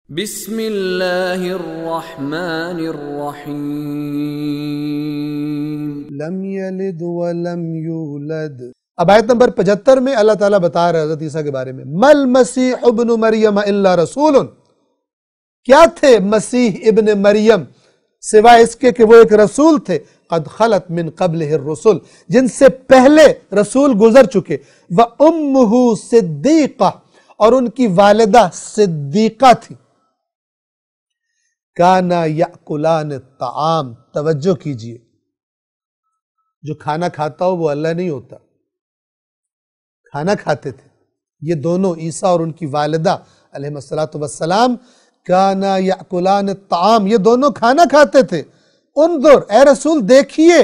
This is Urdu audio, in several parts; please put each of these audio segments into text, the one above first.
بسم اللہ الرحمن الرحیم لم یلد ولم یولد۔ اب آیت نمبر 75 میں اللہ تعالیٰ بتا رہا ہے حضرت عیسیٰ کے بارے میں، مل مسیح ابن مریم الا رسول، کیا تھے مسیح ابن مریم سوائے اس کے کہ وہ ایک رسول تھے، قد خلت من قبلہ الرسل، جن سے پہلے رسول گزر چکے، وامہ صدیقہ، اور ان کی والدہ صدیقہ تھی، کانا یأکلان الطعام، توجہ کیجئے، جو کھانا کھاتا ہو وہ اللہ نہیں ہوتا، کھانا کھاتے تھے یہ دونوں، عیسیٰ اور ان کی والدہ علیہ السلام، کانا یأکلان الطعام، یہ دونوں کھانا کھاتے تھے۔ انظر اے رسول دیکھیے،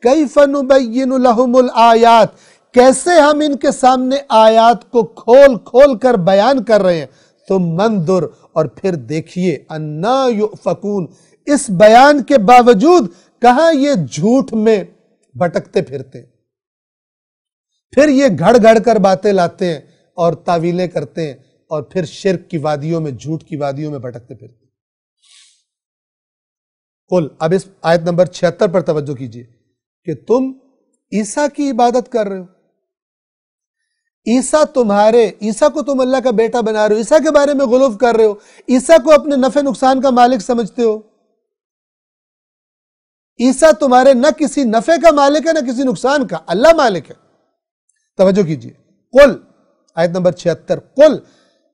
کیف نبین لہم الآیات، کیسے ہم ان کے سامنے آیات کو کھول کھول کر بیان کر رہے ہیں، ثم انظر، اور پھر دیکھیے، انا یؤفکون، اس بیان کے باوجود کہاں یہ جھوٹ میں بھٹکتے پھرتے ہیں، پھر یہ گھڑ گھڑ کر باتیں لاتے ہیں اور تعویلیں کرتے ہیں، اور پھر شرک کی وادیوں میں، جھوٹ کی وادیوں میں بھٹکتے پھرتے ہیں۔ قل، اب اس آیت نمبر 76 پر توجہ کیجئے کہ تم عیسیٰ کی عبادت کر رہے ہو، عیسیٰ کو تم اللہ کا بیٹا بنا رہے ہو، عیسیٰ کے بارے میں غلو کر رہے ہو، عیسیٰ کو اپنے نفع نقصان کا مالک سمجھتے ہو۔ عیسیٰ تمہارے نہ کسی نفع کا مالک ہے نہ کسی نقصان کا، اللہ مالک ہے۔ توجہ کیجئے، قل، آیت نمبر 76، قل،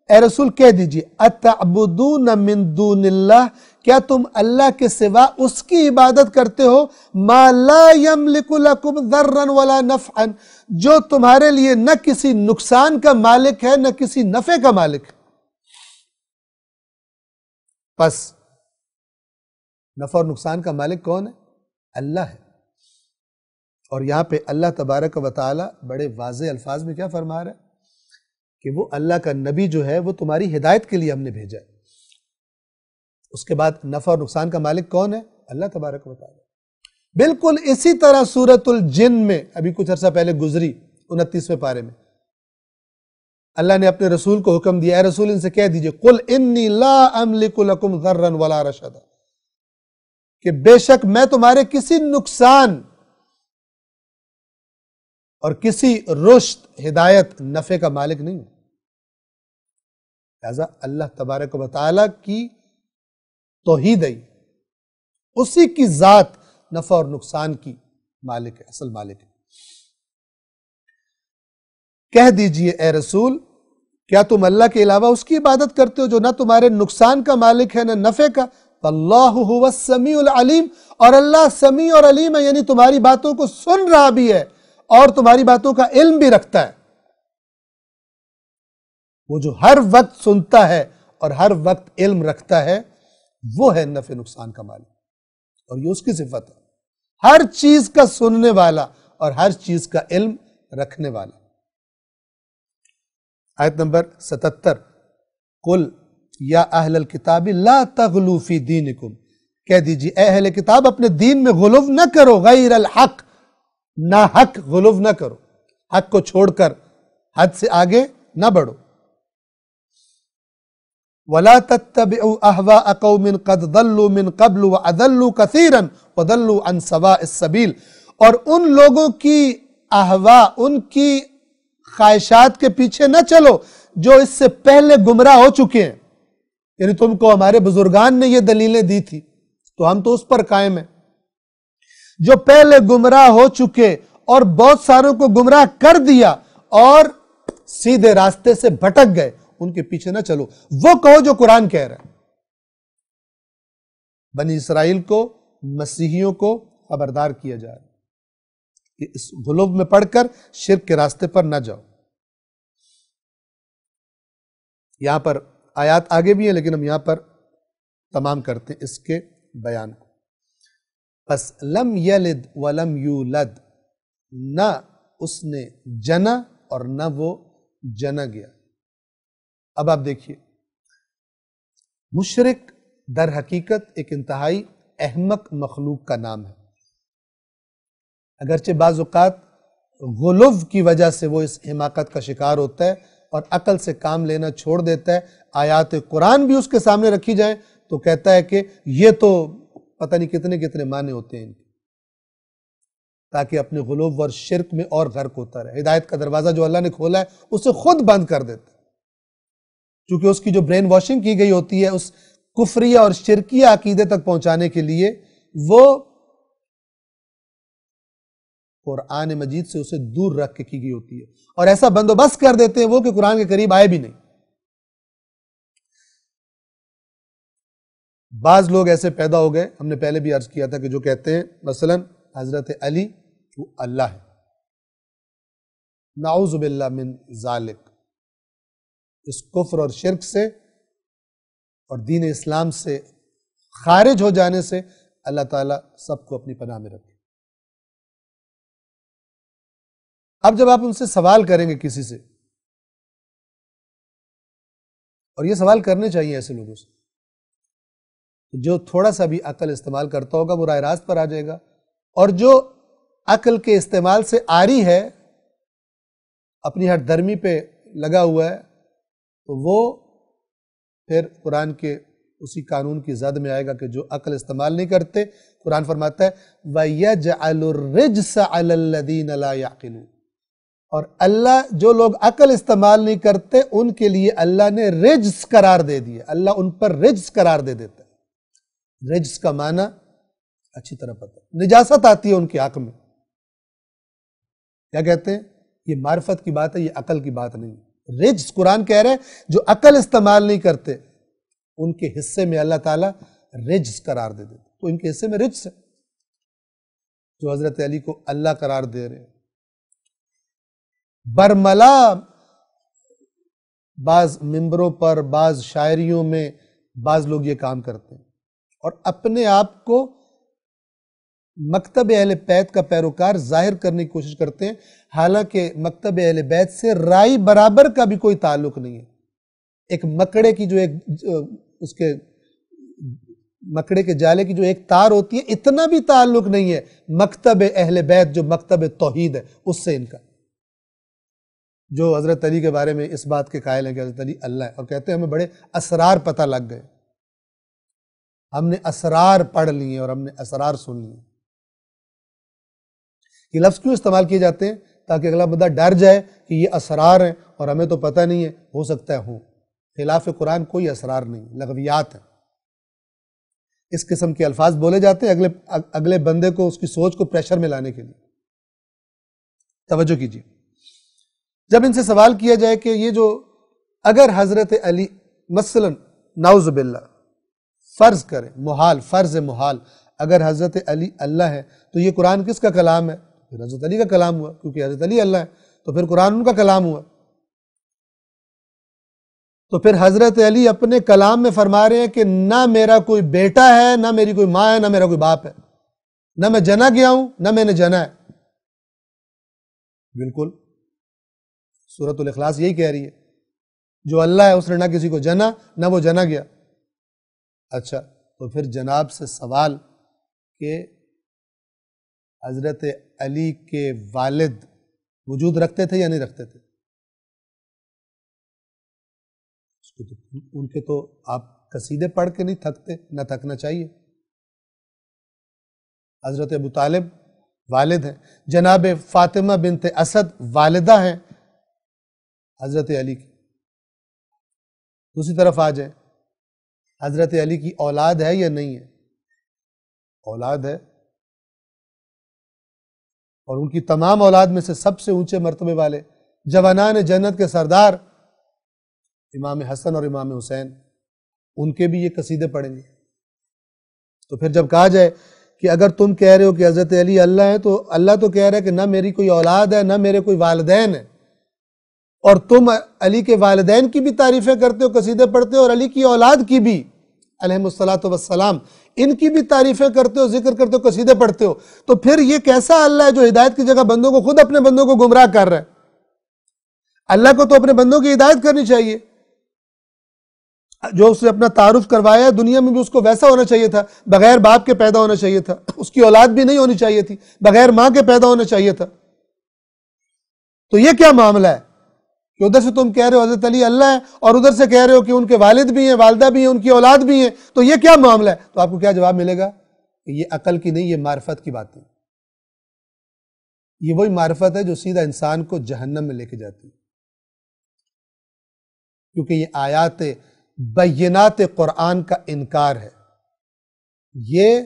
اے رسول کہہ دیجئے، اتعبدون من دون اللہ، کیا تم اللہ کے سوا اس کی عبادت کرتے ہو، ما لا یملک لکم ضرا ولا نفعا، جو تمہارے لیے نہ کسی نقصان کا مالک ہے نہ کسی نفع کا مالک ہے۔ پس نفع اور نقصان کا مالک کون ہے؟ اللہ ہے۔ اور یہاں پہ اللہ تبارک و تعالی بڑے واضح الفاظ میں کیا فرما رہا ہے کہ وہ اللہ کا نبی جو ہے وہ تمہاری ہدایت کے لیے ہم نے بھیجا ہے۔ اس کے بعد نفع اور نقصان کا مالک کون ہے؟ اللہ تبارک و تعالی۔ بالکل اسی طرح سورۃ الجن میں ابھی کچھ عرصہ پہلے گزری 29ویں پارے میں اللہ نے اپنے رسول کو حکم دیا، اے رسول ان سے کہہ دیجئے، قل انی لا املک لکم ضرا ولا رشدا، کہ بے شک میں تمہارے کسی نقصان اور کسی رشد، ہدایت، نفع کا مالک نہیں ہوں۔ لہذا اللہ تبارک و تعالی کی توحید ہے، اسی کی ذات نفع اور نقصان کی مالک ہے، اصل مالک ہے۔ کہہ دیجئے اے رسول، کیا تم اللہ کے علاوہ اس کی عبادت کرتے ہو جو نہ تمہارے نقصان کا مالک ہے نہ نفع کا؟ اللہ هو السمیع العلیم، اور اللہ سمیع اور علیم ہے، یعنی تمہاری باتوں کو سن رہا بھی ہے اور تمہاری باتوں کا علم بھی رکھتا ہے۔ وہ جو ہر وقت سنتا ہے اور ہر وقت علم رکھتا ہے، وہ ہے نفع نقصان کا مالک، اور یہ اس کی صفت ہے، ہر چیز کا سننے والا اور ہر چیز کا علم رکھنے والا۔ آیت نمبر 77، قل یا اہل الکتاب لا تغلو فی دینکم، کہہ دیجیے اے اہل کتاب اپنے دین میں غلو نہ کرو، غیر الحق، نہ حق غلو نہ کرو، حق کو چھوڑ کر حد سے آگے نہ بڑھو۔ وَلَا تَتَّبِعُوا أَهْوَاءَ قَوْمٍ قَدْ ضَلُّوا مِن قَبْلُ وَأَضَلُّوا كَثِيرًا وَضَلُّوا عَن سَوَاءِ السَّبِيلِ، اور ان لوگوں کی احوا، ان کی خواہشات کے پیچھے نہ چلو جو اس سے پہلے گمراہ ہو چکے ہیں، یعنی تم کو ہمارے بزرگان نے یہ دلیلیں دی تھی تو ہم تو اس پر قائم ہیں، جو پہلے گمراہ ہو چکے اور بہت ساروں کو گمراہ کر دیا اور سیدھے راستے سے بھٹک گئے، ان کے پیچھے نہ چلو، وہ کہو جو قرآن کہہ رہا ہے۔ بنی اسرائیل کو، مسیحیوں کو خبردار کیا جا رہا ہے کہ اس غلو میں پڑھ کر شرک کے راستے پر نہ جاؤ۔ یہاں پر آیات آگے بھی ہیں لیکن ہم یہاں پر تمام کرتے ہیں اس کے بیان کو۔ پس لم یلد ولم یولد، نہ اس نے جنا اور نہ وہ جنا گیا۔ اب آپ دیکھیے، مشرک در حقیقت ایک انتہائی احمق مخلوق کا نام ہے، اگرچہ بعض اوقات غلو کی وجہ سے وہ اس حماقت کا شکار ہوتا ہے اور عقل سے کام لینا چھوڑ دیتا ہے، آیات قرآن بھی اس کے سامنے رکھی جائیں تو کہتا ہے کہ یہ تو پتہ نہیں کتنے کتنے معنی ہوتے ہیں ان کے، تاکہ اپنے غلو اور شرک میں اور غرق ہوتا رہے۔ ہدایت کا دروازہ جو اللہ نے کھولا ہے اسے خود بند کر دیتا، چونکہ اس کی جو برین واشنگ کی گئی ہوتی ہے اس کفریہ اور شرکیہ عقیدے تک پہنچانے کے لیے، وہ قرآن مجید سے اسے دور رکھ کے کی گئی ہوتی ہے، اور ایسا بندوبست کر دیتے ہیں وہ کہ قرآن کے قریب آئے بھی نہیں۔ بعض لوگ ایسے پیدا ہو گئے، ہم نے پہلے بھی عرض کیا تھا، کہ جو کہتے ہیں مثلا حضرت علی وہ اللہ ہے، نعوذ باللہ من ذالک، اس کفر اور شرک سے اور دین اسلام سے خارج ہو جانے سے اللہ تعالیٰ سب کو اپنی پناہ میں رکھے۔ اب جب آپ ان سے سوال کریں گے کسی سے، اور یہ سوال کرنے چاہیے ایسے لوگوں سے، جو تھوڑا سا بھی عقل استعمال کرتا ہوگا وہ راہ راست پر آ جائے گا، اور جو عقل کے استعمال سے عاری ہے، اپنی ہٹ درمی پہ لگا ہوا ہے، تو وہ پھر قرآن کے اسی قانون کی زد میں آئے گا کہ جو عقل استعمال نہیں کرتے، قرآن فرماتا ہے وَيَجْعَلُ الرِّجْسَ عَلَى الَّذِينَ لَا يَعْقِلُونَ، اور اللہ جو لوگ عقل استعمال نہیں کرتے ان کے لیے اللہ نے رجس قرار دے دیا، اللہ ان پر رجس قرار دے دیتا ہے۔ رجس کا معنی اچھی طرح پتہ ہے، نجاست آتی ہے ان کے حق میں۔ کیا کہتے ہیں؟ یہ معرفت کی بات ہے، یہ عقل کی بات نہیں۔ رجس قرآن کہہ رہے ہیں جو عقل استعمال نہیں کرتے ان کے حصے میں اللہ تعالیٰ رجس قرار دے دیتے، تو ان کے حصے میں رجس ہے، جو حضرت علی کو اللہ قرار دے رہے ہیں۔ برملا بعض ممبروں پر، بعض شاعریوں میں بعض لوگ یہ کام کرتے ہیں اور اپنے آپ کو مکتب اہل بیت کا پیروکار ظاہر کرنے کی کوشش کرتے ہیں، حالانکہ مکتب اہل بیت سے رائی برابر کا بھی کوئی تعلق نہیں ہے۔ ایک مکڑے کی جو اس کے مکڑے کے جالے کی جو ایک تار ہوتی ہے، اتنا بھی تعلق نہیں ہے مکتب اہل بیت جو مکتب توحید ہے اس سے ان کا، جو حضرت علی کے بارے میں اس بات کے قائل ہیں کہ حضرت علی اللہ ہے، اور کہتے ہیں ہمیں بڑے اسرار پتہ لگ گئے، ہم نے اسرار پڑھ لیے اور ہم نے اسرار سن لیے۔ یہ لفظ کیوں استعمال کیے جاتے ہیں؟ تاکہ اگلا بندہ ڈر جائے کہ یہ اسرار ہیں اور ہمیں تو پتہ نہیں ہے، ہو سکتا ہے ہوں۔ خلاف قرآن کوئی اسرار نہیں، لغویات ہیں۔ اس قسم کے الفاظ بولے جاتے ہیں اگلے بندے کو، اس کی سوچ کو پریشر میں لانے کے لیے۔ توجہ کیجیے، جب ان سے سوال کیا جائے کہ یہ جو اگر حضرت علی مثلا نعوذ باللہ فرض کریں، محال، فرض محال، اگر حضرت علی اللہ ہے تو یہ قرآن کس کا کلام ہے؟ پھر حضرت علی کا کلام ہوا، کیونکہ حضرت علی اللہ ہے تو پھر قرآن ان کا کلام ہوا۔ تو پھر حضرت علی اپنے کلام میں فرما رہے ہیں کہ نہ میرا کوئی بیٹا ہے، نہ میری کوئی ماں ہے، نہ میرا کوئی باپ ہے، نہ میں جنا گیا ہوں، نہ میں نے جنا ہے۔ بالکل سورۃ الاخلاص یہی کہہ رہی ہے، جو اللہ ہے اس نے نہ کسی کو جنا نہ وہ جنا گیا۔ اچھا، تو پھر جناب سے سوال کہ حضرت علی کے والد وجود رکھتے تھے یا نہیں رکھتے تھے؟ ان کے تو آپ قصیدے پڑھ کے نہیں تھکتے، نہ تھکنا چاہیے۔ حضرت ابو طالب والد ہیں، جناب فاطمہ بنت اسد والدہ ہیں حضرت علی کی۔ دوسری طرف آ جائیں، حضرت علی کی اولاد ہے یا نہیں ہے؟ اولاد ہے، اور ان کی تمام اولاد میں سے سب سے اونچے مرتبے والے جوانان جنت کے سردار امام حسن اور امام حسین، ان کے بھی یہ قصیدے پڑھیں گے۔ تو پھر جب کہا جائے کہ اگر تم کہہ رہے ہو کہ حضرت علی اللہ ہے، تو اللہ تو کہہ رہا ہے کہ نہ میری کوئی اولاد ہے، نہ میرے کوئی والدین ہیں، اور تم علی کے والدین کی بھی تعریفیں کرتے ہو، قصیدے پڑھتے ہو، اور علی کی اولاد کی بھی علیہم الصلاۃ والسلام، ان کی بھی تعریفیں کرتے ہو، ذکر کرتے ہو، قصیدے پڑھتے ہو، تو پھر یہ کیسا اللہ ہے جو ہدایت کی جگہ بندوں کو، خود اپنے بندوں کو گمراہ کر رہا ہے؟ اللہ کو تو اپنے بندوں کی ہدایت کرنی چاہیے، جو اس نے اپنا تعارف کروایا ہے دنیا میں بھی اس کو ویسا ہونا چاہیے تھا، بغیر باپ کے پیدا ہونا چاہیے تھا، اس کی اولاد بھی نہیں ہونی چاہیے تھی، بغیر ماں کے پیدا ہونا چاہیے تھا۔ تو یہ کیا معاملہ ہے کہ ادھر سے تم کہہ رہے ہو حضرت علی اللہ ہے اور ادھر سے کہہ رہے ہو کہ ان کے والد بھی ہیں، والدہ بھی ہیں، ان کی اولاد بھی ہیں، تو یہ کیا معاملہ ہے؟ تو آپ کو کیا جواب ملے گا کہ یہ عقل کی نہیں، یہ معرفت کی بات ہے۔ یہ وہی معرفت ہے جو سیدھا انسان کو جہنم میں لے کے جاتی ہے، کیونکہ یہ آیات بینات قرآن کا انکار ہے۔ یہ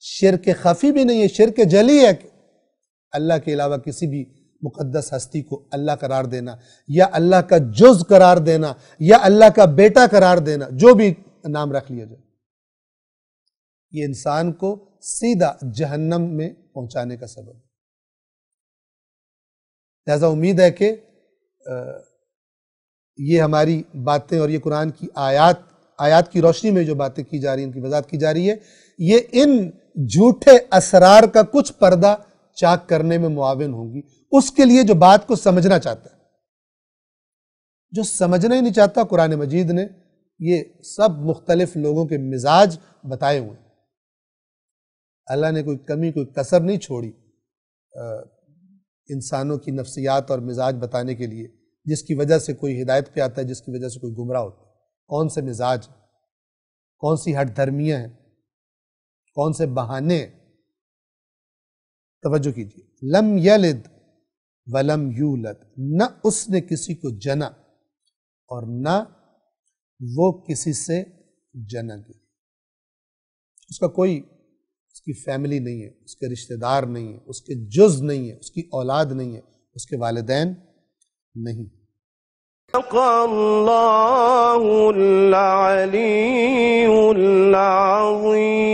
شرک خفی بھی نہیں ہے، شرک جلی ہے کہ اللہ کے علاوہ کسی بھی مقدس ہستی کو اللہ قرار دینا، یا اللہ کا جز قرار دینا، یا اللہ کا بیٹا قرار دینا، جو بھی نام رکھ لیا جائے، یہ انسان کو سیدھا جہنم میں پہنچانے کا سبب ہے۔ لہذا امید ہے کہ یہ ہماری باتیں اور یہ قرآن کی آیات کی روشنی میں جو باتیں کی جا رہی ہیں، ان کی وضاحت کی جا رہی ہے، یہ ان جھوٹے اسرار کا کچھ پردہ چاک کرنے میں معاون ہوں گی اس کے لیے جو بات کو سمجھنا چاہتا ہے۔ جو سمجھنا ہی نہیں چاہتا، قرآن مجید نے یہ سب مختلف لوگوں کے مزاج بتائے ہوئے ہیں۔ اللہ نے کوئی کمی کوئی کسر نہیں چھوڑی انسانوں کی نفسیات اور مزاج بتانے کے لیے، جس کی وجہ سے کوئی ہدایت پہ آتا ہے، جس کی وجہ سے کوئی گمراہ ہوتا ہے۔ کون سے مزاج، کون سی ہٹ دھرمیاں ہیں، کون سے بہانے ہیں۔ توجہ کیجیے، لم یلد ولم یولد، نہ اس نے کسی کو جنا اور نہ وہ کسی سے جنا گیا۔ اس کا کوئی، اس کی فیملی نہیں ہے، اس کے رشتہ دار نہیں ہے، اس کے جز نہیں ہے، اس کی اولاد نہیں ہے، اس کے والدین نہیں۔ اللہ العلی العظیم۔